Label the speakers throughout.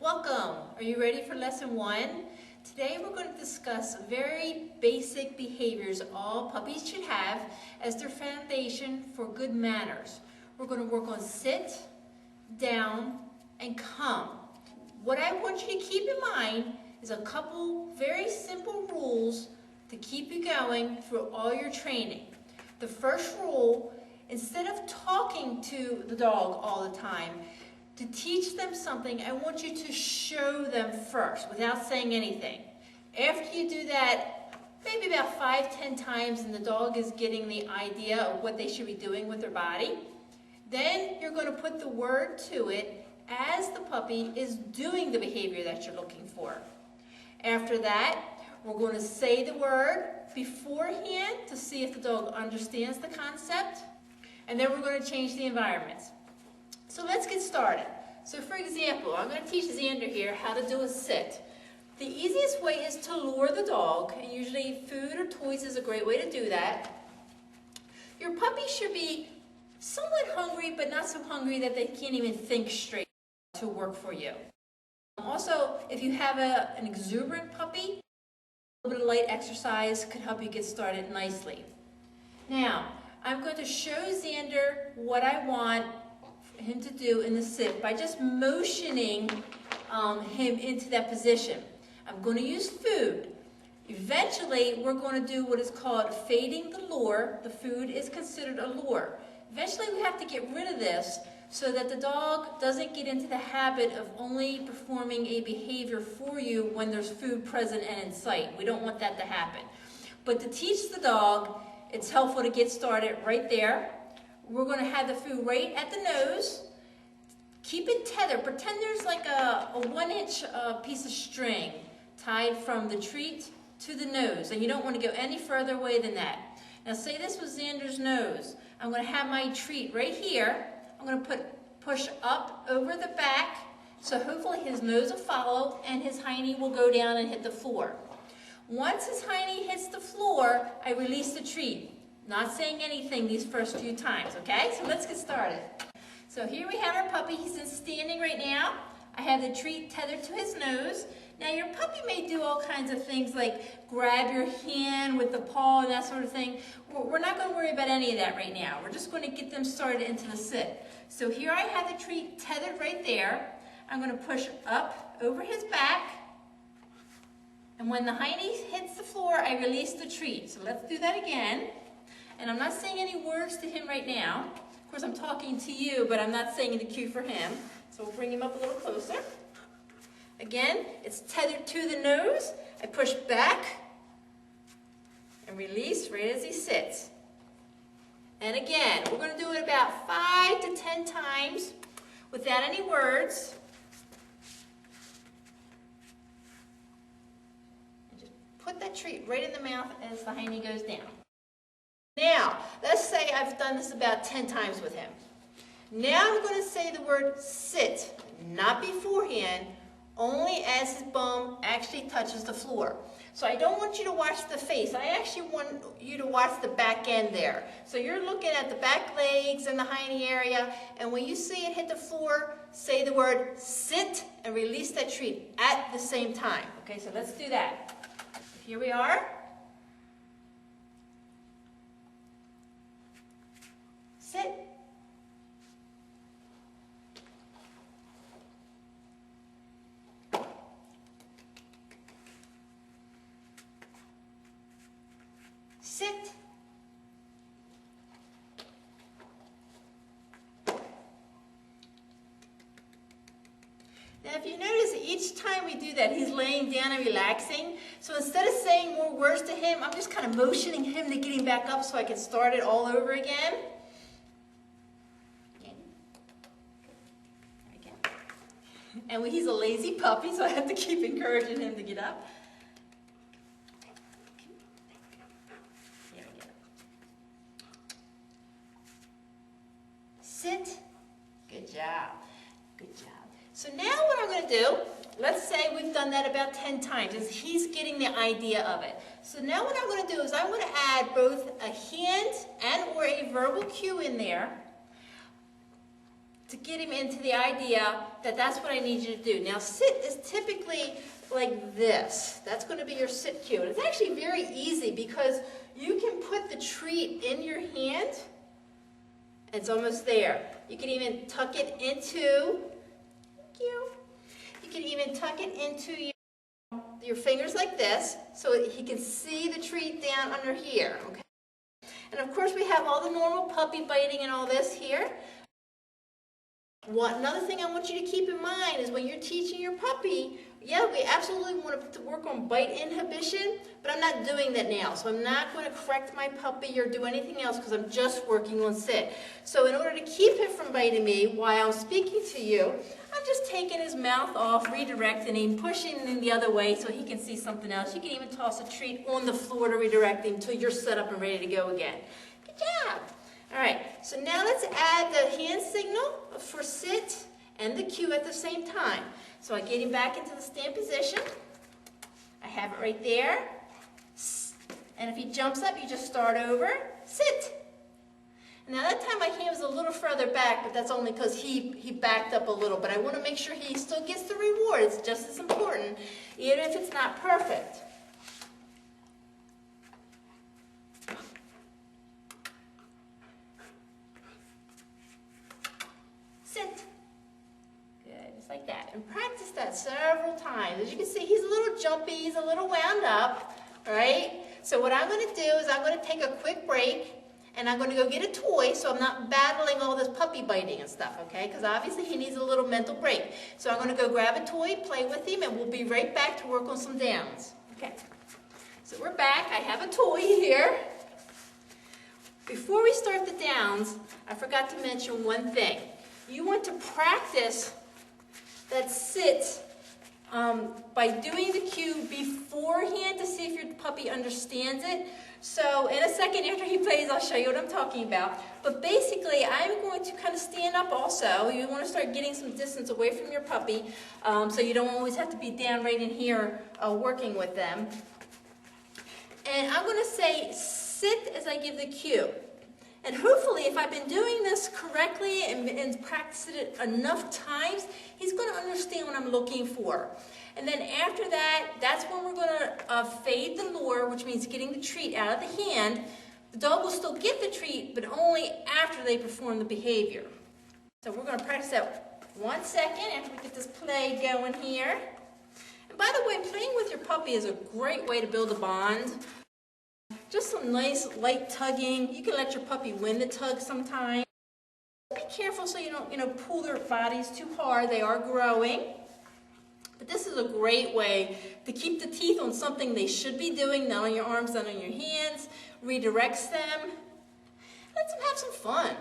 Speaker 1: Welcome! Are you ready for lesson 1? Today we're going to discuss very basic behaviors all puppies should have as their foundation for good manners. We're going to work on sit, down, and come. What I want you to keep in mind is a couple very simple rules to keep you going through all your training. The first rule, instead of talking to the dog all the time, to teach them something, I want you to show them first without saying anything. After you do that, maybe about 5-10 times and the dog is getting the idea of what they should be doing with their body, then you're going to put the word to it as the puppy is doing the behavior that you're looking for. After that, we're going to say the word beforehand to see if the dog understands the concept, and then we're going to change the environment. So let's get started. So for example, I'm going to teach Xander here how to do a sit. The easiest way is to lure the dog, and usually food or toys is a great way to do that. Your puppy should be somewhat hungry, but not so hungry that they can't even think straight to work for you. Also, if you have an exuberant puppy, a little bit of light exercise could help you get started nicely. Now, I'm going to show Xander what I want him to do in the sit by just motioning him into that position. I'm going to use food. Eventually, we're going to do what is called fading the lure. The food is considered a lure. Eventually, we have to get rid of this so that the dog doesn't get into the habit of only performing a behavior for you when there's food present and in sight. We don't want that to happen. But to teach the dog, it's helpful to get started right there. We're going to have the food right at the nose. Keep it tethered. Pretend there's like a 1-inch piece of string tied from the treat to the nose, and you don't want to go any further away than that. Now say this was Xander's nose. I'm going to have my treat right here. I'm going to push up over the back, so hopefully his nose will follow and his hiney will go down and hit the floor. Once his hiney hits the floor, I release the treat. Not saying anything these first few times, okay? So let's get started. So here we have our puppy. He's standing right now. I have the treat tethered to his nose. Now your puppy may do all kinds of things like grab your hand with the paw and that sort of thing. We're not going to worry about any of that right now. We're just going to get them started into the sit. So here I have the treat tethered right there. I'm going to push up over his back. And when the hiney hits the floor, I release the treat. So let's do that again. And I'm not saying any words to him right now. Of course, I'm talking to you, but I'm not saying the cue for him. So we'll bring him up a little closer. Again, it's tethered to the nose. I push back and release right as he sits. And again, we're going to do it about 5 to 10 times without any words. And just put that treat right in the mouth as the hiney goes down. Now, let's say I've done this about 10 times with him. Now I'm going to say the word sit, not beforehand, only as his bum actually touches the floor. So I don't want you to watch the face. I actually want you to watch the back end there. So you're looking at the back legs and the hiney area, and when you see it hit the floor, say the word sit and release that treat at the same time. Okay, so let's do that. Here we are. Sit. Sit. Now if you notice, each time we do that, he's laying down and relaxing. So instead of saying more words to him, I'm just kind of motioning him to get him back up so I can start it all over again. And he's a lazy puppy, so I have to keep encouraging him to get up. There we go. Sit. Good job. Good job. So now what I'm going to do, let's say we've done that about 10 times, is he's getting the idea of it. So now what I'm going to do is I'm going to add both a hand and or a verbal cue in there to get him into the idea that that's what I need you to do. Now sit is typically like this. That's going to be your sit cue. And it's actually very easy because you can put the treat in your hand. It's almost there. You can even tuck it into, thank you. You can even tuck it into your fingers like this so he can see the treat down under here, okay? And of course we have all the normal puppy biting and all this here. Another thing I want you to keep in mind is when you're teaching your puppy, yeah, we absolutely want to work on bite inhibition, but I'm not doing that now. So I'm not going to correct my puppy or do anything else because I'm just working on sit. So in order to keep him from biting me while I'm speaking to you, I'm just taking his mouth off, redirecting him, pushing him the other way so he can see something else. You can even toss a treat on the floor to redirect him until you're set up and ready to go again. Good job. All right, so now let's add the hand signal for sit and the cue at the same time. So I get him back into the stand position. I have it right there. And if he jumps up, you just start over, sit. Now that time my hand was a little further back, but that's only because he backed up a little. But I want to make sure he still gets the reward. It's just as important, even if it's not perfect. Sit. Good, just like that. And practice that several times. As you can see, he's a little jumpy, he's a little wound up, right? So what I'm going to do is I'm going to take a quick break and I'm going to go get a toy so I'm not battling all this puppy biting and stuff, okay? Because obviously he needs a little mental break. So I'm going to go grab a toy, play with him, and we'll be right back to work on some downs. Okay. So we're back. I have a toy here. Before we start the downs, I forgot to mention one thing. You want to practice that sit by doing the cue beforehand to see if your puppy understands it. So in a second after he plays, I'll show you what I'm talking about. But basically, I'm going to kind of stand up also. You want to start getting some distance away from your puppy so you don't always have to be down right in here working with them. And I'm going to say sit as I give the cue. And hopefully, if I've been doing this correctly and practiced it enough times, he's going to understand what I'm looking for. And then after that, that's when we're going to fade the lure, which means getting the treat out of the hand. The dog will still get the treat, but only after they perform the behavior. So we're going to practice that 1 second after we get this play going here. And by the way, playing with your puppy is a great way to build a bond. Just some nice light tugging. You can let your puppy win the tug sometimes. Be careful so you don't, pull their bodies too hard. They are growing. But this is a great way to keep the teeth on something they should be doing, not on your arms, not on your hands. Redirects them. Let them have some fun.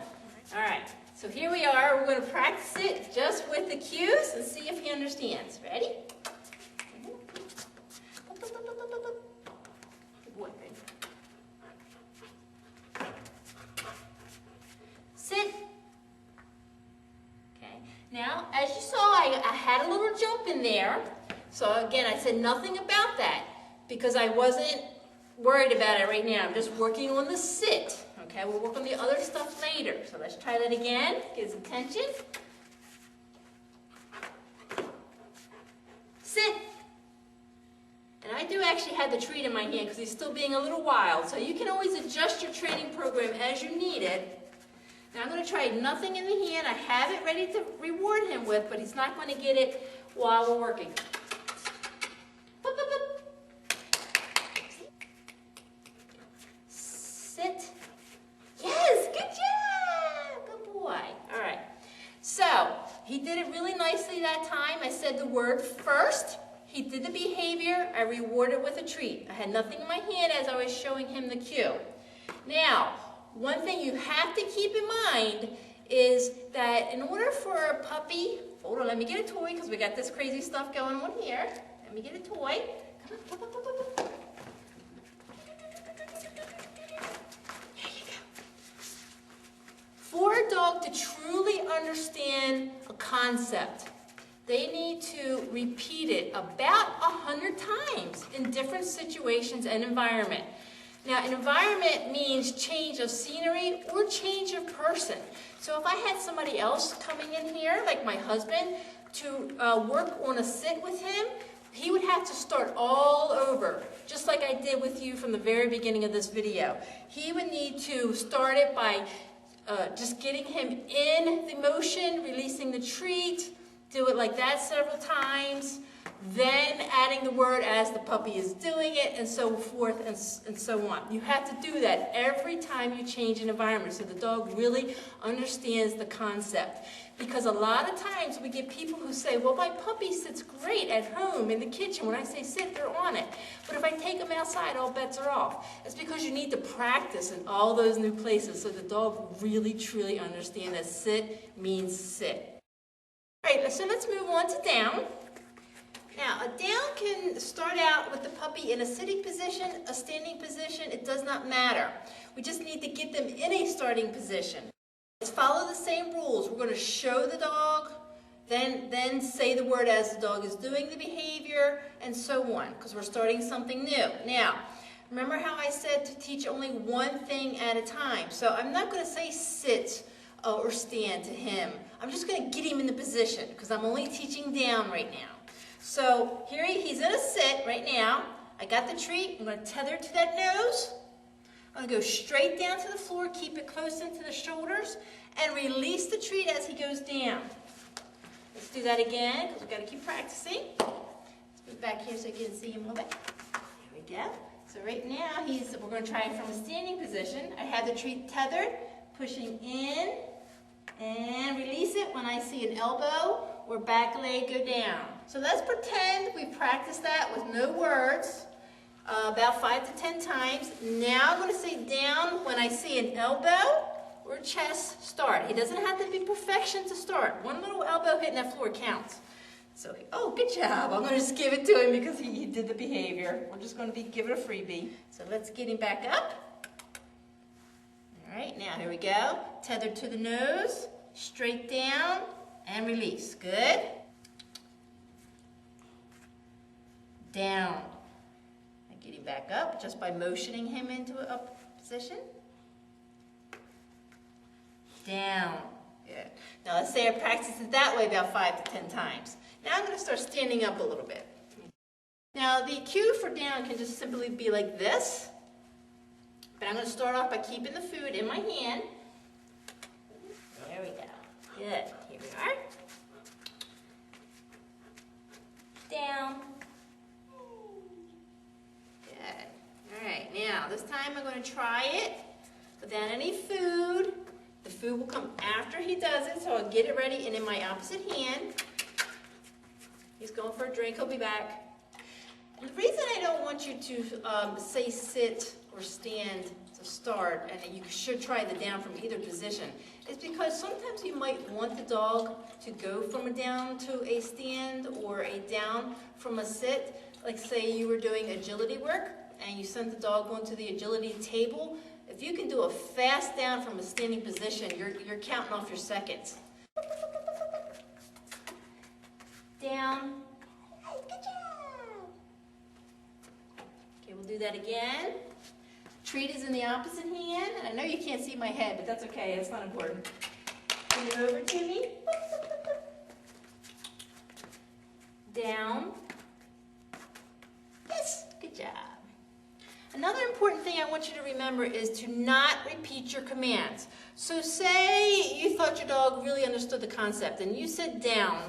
Speaker 1: All right, so here we are. We're going to practice it just with the cues and see if he understands. Ready? Sit. Okay. Now, as you saw, I had a little jump in there. So again, I said nothing about that because I wasn't worried about it right now. I'm just working on the sit. Okay, we'll work on the other stuff later. So let's try that again. Get his attention. Sit. And I do actually have the treat in my hand because he's still being a little wild. So you can always adjust your training program as you need it. Now I'm going to try nothing in the hand. I have it ready to reward him with, but he's not going to get it while we're working. Sit. Yes, good job. Good boy. All right. So he did it really nicely that time. I said the word first. He did the behavior. I rewarded with a treat. I had nothing in my hand as I was showing him the cue. Now, one thing you have to keep in mind is that in order for a puppy, hold on, let me get a toy because we got this crazy stuff going on here. Let me get a toy. Come on. There you go. For a dog to truly understand a concept, they need to repeat it about 100 times in different situations and environment. Now, an environment means change of scenery or change of person. So if I had somebody else coming in here, like my husband, to work on a sit with him, he would have to start all over, just like I did with you from the very beginning of this video. He would need to start it by just getting him in the motion, releasing the treat, do it like that several times, then adding the word as the puppy is doing it, and so forth and so on. You have to do that every time you change an environment so the dog really understands the concept. Because a lot of times we get people who say, well, my puppy sits great at home in the kitchen. When I say sit, they're on it. But if I take them outside, all bets are off. It's because you need to practice in all those new places so the dog really, truly understands that sit means sit. All right, so let's move on to down. Now, a down can start out with the puppy in a sitting position, a standing position. It does not matter. We just need to get them in a starting position. Let's follow the same rules. We're going to show the dog, then say the word as the dog is doing the behavior, and so on, because we're starting something new. Now, remember how I said to teach only one thing at a time. So I'm not going to say sit or stand to him. I'm just going to get him in the position, because I'm only teaching down right now. So here he's in a sit right now. I got the treat. I'm going to tether to that nose. I'm going to go straight down to the floor, keep it close into the shoulders, and release the treat as he goes down. Let's do that again, because we've got to keep practicing. Let's move back here so you can see him a little bit. Here we go. So right now, we're going to try it from a standing position. I have the treat tethered, pushing in, and release it when I see an elbow or back leg go down. So let's pretend we practiced that with no words. About 5 to 10 times. Now I'm going to say down when I see an elbow or chest start. It doesn't have to be perfection to start. One little elbow hitting that floor counts. So, oh, good job. I'm going to just give it to him because he did the behavior. We're just going to give it a freebie. So let's get him back up. All right, now here we go. Tethered to the nose, straight down, and release. Good. Down. Get him back up just by motioning him into a up position. Down. Good. Now let's say I practice it that way about 5 to 10 times. Now I'm going to start standing up a little bit. Now the cue for down can just simply be like this. But I'm going to start off by keeping the food in my hand. There we go. Good. Here we are. Down. Now, this time I'm going to try it without any food. The food will come after he does it, so I'll get it ready and in my opposite hand. He's going for a drink. He'll be back. And the reason I don't want you to say sit or stand to start, and you should try the down from either position, is because sometimes you might want the dog to go from a down to a stand or a down from a sit. Like say you were doing agility work, and you sent the dog onto the agility table. If you can do a fast down from a standing position, you're counting off your seconds. Down. Good job. Okay, we'll do that again. Treat is in the opposite hand. And I know you can't see my head, but that's okay. It's not important. Bring it over to me. Down. Yes, good job. Another important thing I want you to remember is to not repeat your commands. So say you thought your dog really understood the concept and you said down,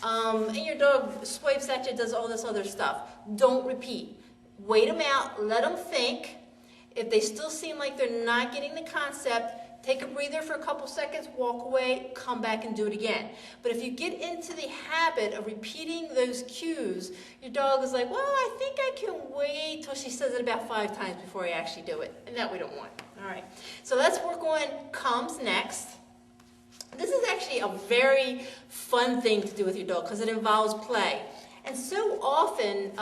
Speaker 1: and your dog swipes at you, does all this other stuff. Don't repeat. Wait them out, let them think. If they still seem like they're not getting the concept, take a breather for a couple seconds, walk away, come back and do it again. But if you get into the habit of repeating those cues, your dog is like, well, I think I can wait till she says it about 5 times before I actually do it. And that we don't want. All right. So let's work on comes next. This is actually a very fun thing to do with your dog because it involves play. And so often,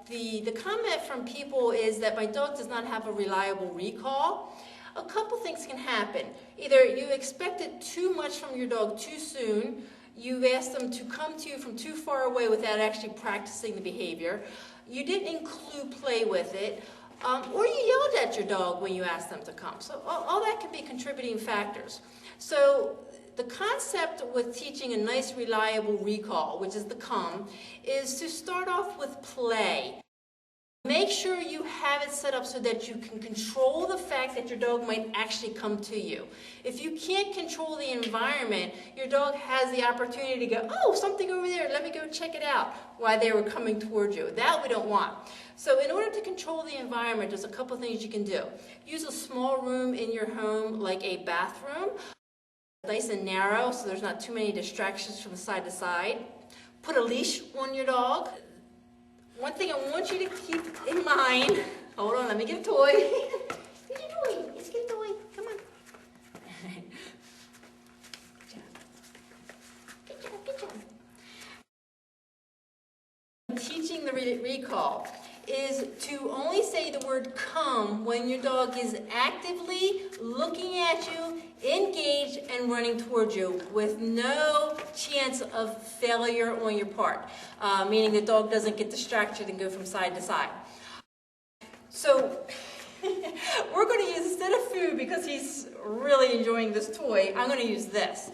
Speaker 1: the comment from people is that my dog does not have a reliable recall. A couple things can happen. Either you expected too much from your dog too soon, you've asked them to come to you from too far away without actually practicing the behavior, you didn't include play with it, or you yelled at your dog when you asked them to come. So all that can be contributing factors. So the concept with teaching a nice, reliable recall, which is the come, is to start off with play. Make sure you have it set up so that you can control the fact that your dog might actually come to you. If you can't control the environment, your dog has the opportunity to go, oh, something over there, let me go check it out, while they were coming towards you. That we don't want. So in order to control the environment, there's a couple things you can do. Use a small room in your home, like a bathroom, nice and narrow so there's not too many distractions from side to side. Put a leash on your dog. One thing I want you to keep in mind, hold on, let me get a toy. Get your toy, let's get a toy, come on. Good job, good job. Teaching the recall is to only say the word come when your dog is actively looking at you, engaged, and running towards you with no chance of failure on your part, meaning the dog doesn't get distracted and go from side to side. So we're going to use, instead of food, because he's really enjoying this toy, I'm going to use this.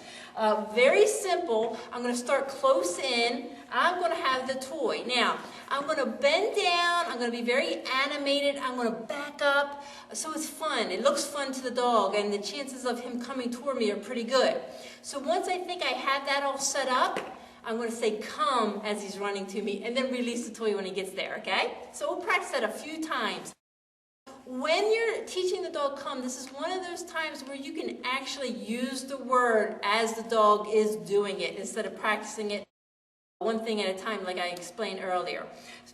Speaker 1: Very simple. I'm going to start close in. I'm going to have the toy. Now, I'm going to bend down. I'm going to be very animated. I'm going to back up. So it's fun. It looks fun to the dog, and the chances of him coming toward me are pretty good. So once I think I have that all set up, I'm going to say come as he's running to me, and then release the toy when he gets there, okay? So we'll practice that a few times. When you're teaching the dog come, this is one of those times where you can actually use the word as the dog is doing it instead of practicing it one thing at a time like I explained earlier,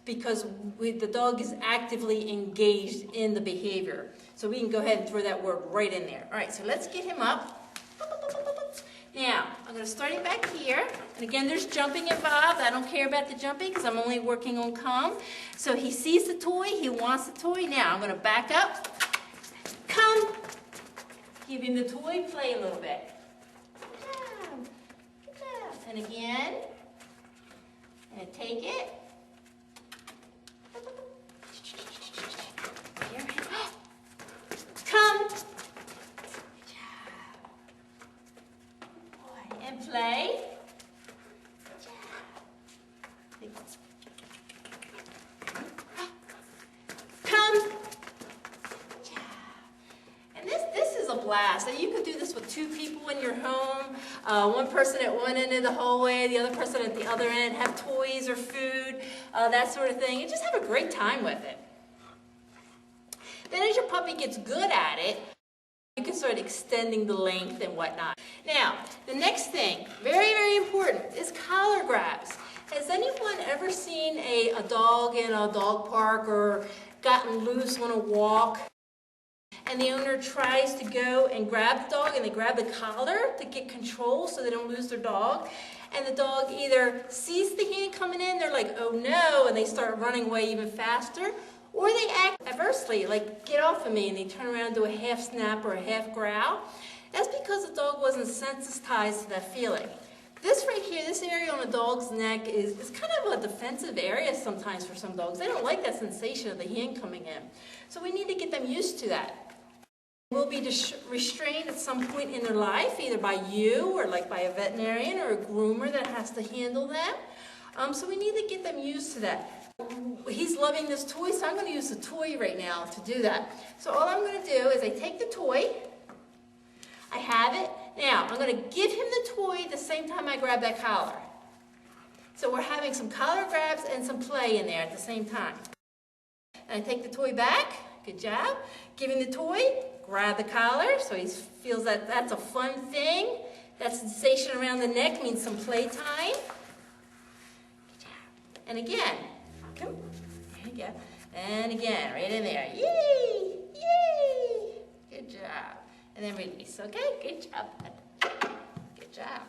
Speaker 1: because the dog is actively engaged in the behavior. So we can go ahead and throw that word right in there. All right, so let's get him up. Now, I'm going to start him back here. And again, there's jumping involved. I don't care about the jumping because I'm only working on come. So he sees the toy. He wants the toy. Now, I'm going to back up. Come. Give him the toy. Play a little bit. Good job. Good job. And again. And take it. Come. And play. Come. And this is a blast. And you could do this with two people in your home. One person at one end of the hallway, the other person at the other end. Have toys or food, that sort of thing. And just have a great time with it. Then as your puppy gets good at it, you can start extending the length and whatnot. Now, the next thing, very, very important, is collar grabs. Has anyone ever seen a dog in a dog park or gotten loose on a walk, and the owner tries to go and grab the dog and they grab the collar to get control so they don't lose their dog? And the dog either sees the hand coming in, they're like, oh no, and they start running away even faster, or they act adversely, like, get off of me, and they turn around and do a half snap or a half growl. That's because the dog wasn't sensitized to that feeling. This right here, this area on a dog's neck is kind of a defensive area sometimes for some dogs. They don't like that sensation of the hand coming in. So we need to get them used to that. Will be restrained at some point in their life, either by you or like by a veterinarian or a groomer that has to handle them. So we need to get them used to that. He's loving this toy, so I'm going to use the toy right now to do that. So all I'm going to do is I take the toy, I have it. Now, I'm going to give him the toy the same time I grab that collar. So we're having some collar grabs and some play in there at the same time. And I take the toy back, good job. Give him the toy, grab the collar, so he feels that that's a fun thing. That sensation around the neck means some play time. Good job. And again. Come. There you go. And again, right in there. Yay! Yay! Good job. And then release, okay? Good job. Good job.